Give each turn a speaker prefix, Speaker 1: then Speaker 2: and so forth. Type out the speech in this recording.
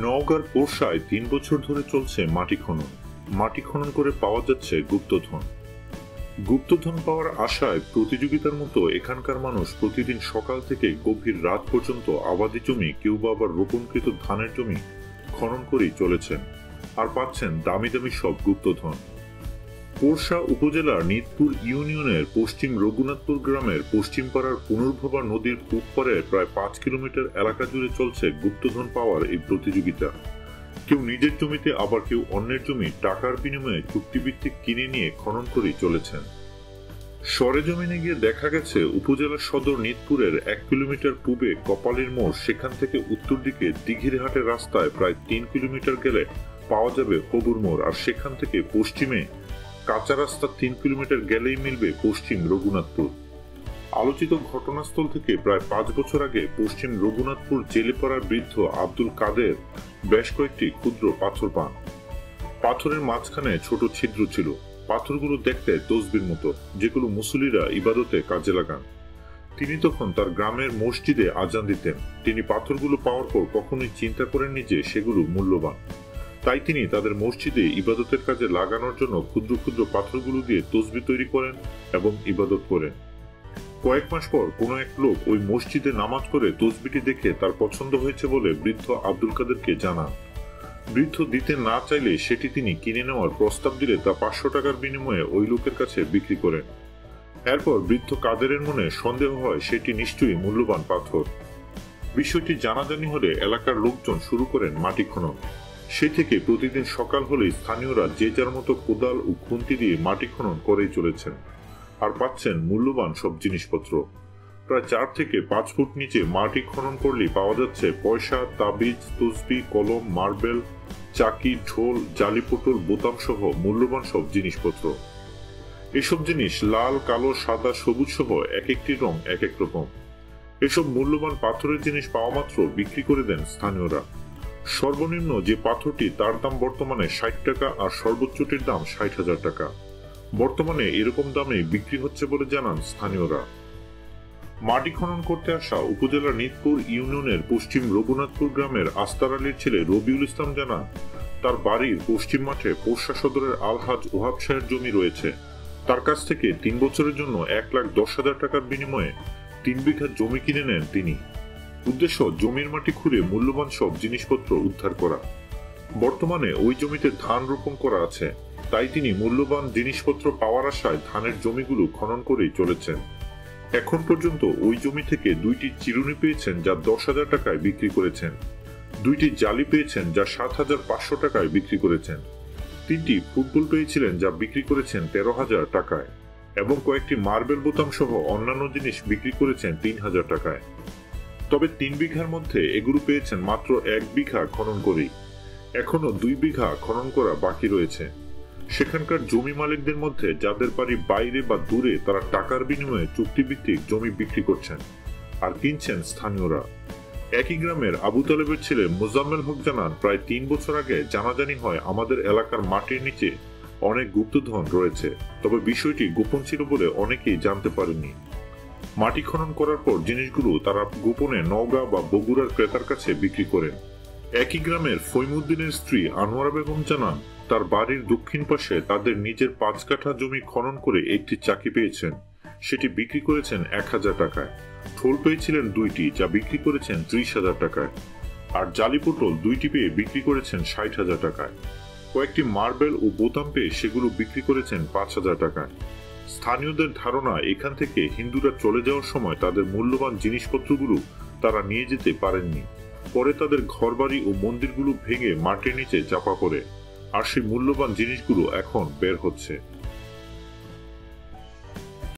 Speaker 1: নওগাঁর পোরশায় ৩ বছর ধরে চলছে মাটি খনন। মাটি খনন করে পাওয়া যাচ্ছে গুপ্তধন। গুপ্তধন পাওয়ার আশায় প্রতিযোগিতার মতো এখানকার মানুষ প্রতিদিন সকাল থেকে গভীর রাত পর্যন্ত আবাদি জমি, কেউ বা আবার রোপণকৃত ধানের জমি খনন করেই চলেছেন আর পাচ্ছেন দামি দামি সব গুপ্তধন। পোরশা উপজেলার নিতপুর ইউনিয়নের পশ্চিম রঘুনাথপুর গ্রামের পশ্চিম পাড়ার পুনর্ভবা নদীর পূব পারে প্রায় ৫ কিলোমিটার এলাকা জুড়ে চলছে গুপ্তধন পাওয়ার এই প্রতিযোগিতা। কেউ নিজের জমিতে, আবার কেউ অন্যের জমি টাকার বিনিময়ে চুক্তিভিত্তিক কিনে নিয়ে খনন করেই চলেছেন। সরেজমিনে গিয়ে দেখা গেছে উপজেলা সদর নিতপুরের ১ কিলোমিটার পূবে কপালীর মোড়, সেখান থেকে উত্তর দিকে দিঘিরহাটের রাস্তায় প্রায় ৩ কিলোমিটার গেলে পাওয়া যাবে হবুর মোড়, আর সেখান থেকে পশ্চিমে কাঁচা রাস্তা ৩ কিলোমিটার গেলেই মিলবে পশ্চিম রঘুনাথপুর। আলোচিত ঘটনাস্থল থেকে প্রায় ৫ বছর আগে পশ্চিম রঘুনাথপুর জেলেপাড়ার বৃদ্ধ আব্দুল কাদের বেশ কয়েকটি ক্ষুদ্র পাথর পান। পাথরের মাঝখানে ছোট ছিদ্র ছিল। পাথরগুলো দেখতে তসবির মতো, যেগুলো মুসল্লিরা ইবাদতে কাজে লাগান। তিনি তখন তার গ্রামের মসজিদে আজান দিতেন। তিনি পাথরগুলো পাওয়ার পর কখনোই চিন্তা করেননি যে সেগুলো মূল্যবান। তাই তিনি তাদের মসজিদে ইবাদতের কাজে লাগানোর জন্য ক্ষুদ্র ক্ষুদ্র পাথরগুলো দিয়ে তসবি তৈরি করেন এবং ইবাদত করেন। কয়েক মাস পর কোনো এক লোক ওই মসজিদে নামাজ পড়ে তসবিটি দেখে তার পছন্দ হয়েছে বলে বৃদ্ধ আব্দুল কাদেরকে জানান। বৃদ্ধ দিতে না চাইলে সেটি তিনি কিনে নেওয়ার প্রস্তাব দিলে তা ৫০০ টাকার বিনিময়ে ওই লোকের কাছে বিক্রি করেন। এরপর বৃদ্ধ কাদেরের মনে সন্দেহ হয় সেটি নিশ্চয়ই মূল্যবান পাথর। বিষয়টি জানাজানি হলে এলাকার লোকজন শুরু করেন মাটি খনন। সেই থেকে প্রতিদিন সকাল হলেই স্থানীয়রা যে যার মতো কোদাল ও খুন্তি দিয়ে মাটি খনন করেই চলেছেন আর পাচ্ছেন মূল্যবান সব জিনিসপত্র। প্রায় ৪ থেকে ৫ ফুট নিচে মাটি খনন করলেই পাওয়া যাচ্ছে পয়সা, তাবিজ, তসবি, কলম, মার্বেল, চাকি, ঢোল, জালি পটল, বোতাম সহ মূল্যবান সব জিনিসপত্র। এসব জিনিস লাল, কালো, সাদা, সবুজ সহ এক একটি রং এক এক রকম। এসব মূল্যবান পাথরের জিনিস পাওয়া মাত্র বিক্রি করে দেন স্থানীয়রা। সর্বনিম্ন যে পাথরটি তার দাম বর্তমানে ৬০ টাকা আর সর্বোচ্চটির দাম ৬০,০০০ টাকা। বর্তমানে এরকম দামে বিক্রি হচ্ছে বলে জানান স্থানীয়রা। মাটি খনন করতে আসা উপজেলার নিতপুর ইউনিয়নের পশ্চিম রঘুনাথপুর গ্রামের আস্তার আলীর ছেলে রবিউল ইসলাম জানান, তার বাড়ির পশ্চিম মাঠে পোরশা সদরের আলহাজ ওহাব শাহের জমি রয়েছে। তার কাছ থেকে ৩ বছরের জন্য ১,১০,০০০ টাকার বিনিময়ে ৩ বিঘা জমি কিনে নেন তিনি। উদ্দেশ্য জমির মাটি খুঁড়ে মূল্যবান সব জিনিসপত্র উদ্ধার করা। বর্তমানে ওই জমিতে ধান রোপণ করা আছে, তাই তিনি মূল্যবান জিনিসপত্র পাওয়ার আশায় ধানের জমিগুলো খনন করেই চলেছেন। এখন পর্যন্ত ওই জমি থেকে ২টি চিরুনি পেয়েছেন যা ১০,০০০ টাকায় বিক্রি করেছেন, ২টি জালি পেয়েছেন যা ৭,৫০০ টাকায় বিক্রি করেছেন, ৩টি ফুটবল পেয়েছিলেন যা বিক্রি করেছেন ১৩,০০০ টাকায় এবং কয়েকটি মার্বেল বোতাম সহ অন্যান্য জিনিস বিক্রি করেছেন ৩,০০০ টাকায়। তবে ৩ বিঘার মধ্যে এগুলো পেয়েছেন মাত্র ১ বিঘা খনন করেই। এখনো ২ বিঘা খনন করা বাকি রয়েছে। সেখানকার জমি মালিকদের মধ্যে যাদের বাড়ি বাইরে বা দূরে, তারা টাকার বিনিময়ে চুক্তিভিত্তিক জমি বিক্রি করছেন আর কিনছেন স্থানীয়রা। একই গ্রামের আবু তালেবের ছেলে মোজাম্মেল হক জানান, প্রায় ৩ বছর আগে জানাজানি হয় আমাদের এলাকার মাটির নিচে অনেক গুপ্তধন রয়েছে, তবে বিষয়টি গোপন ছিল বলে অনেকেই জানতে পারেননি। মাটি খনন করার পর জিনিসগুলো তারা গোপনে নওগাঁ বা বগুড়ার ক্রেতার কাছে বিক্রি করেন। একই গ্রামের ফৈমুদ্দিনের স্ত্রী আনোয়ারা বেগম জানান, তার বাড়ির দক্ষিণ পাশে তাদের নিজের ৫ কাঠা জমি খনন করে একটি চাকি পেয়েছেন, সেটি বিক্রি করেছেন ১,০০০ টাকায়। ঢোল পেয়েছিলেন ২টি যা বিক্রি করেছেন ৩০,০০০ টাকায়, আর জালি পটল ২টি পেয়ে বিক্রি করেছেন ৬০,০০০ টাকায়। কয়েকটি মার্বেল ও বোতাম পেয়ে সেগুলো বিক্রি করেছেন ৫,০০০ টাকায়। স্থানীয়দের ধারণা, এখান থেকে হিন্দুরা চলে যাওয়ার সময় তাদের মূল্যবান জিনিসপত্রগুলো তারা নিয়ে যেতে পারেননি। পরে তাদের ঘরবাড়ি ও মন্দিরগুলো ভেঙে মাটির নিচে চাপা পড়ে, আর সেই মূল্যবান জিনিসগুলো এখন বের হচ্ছে।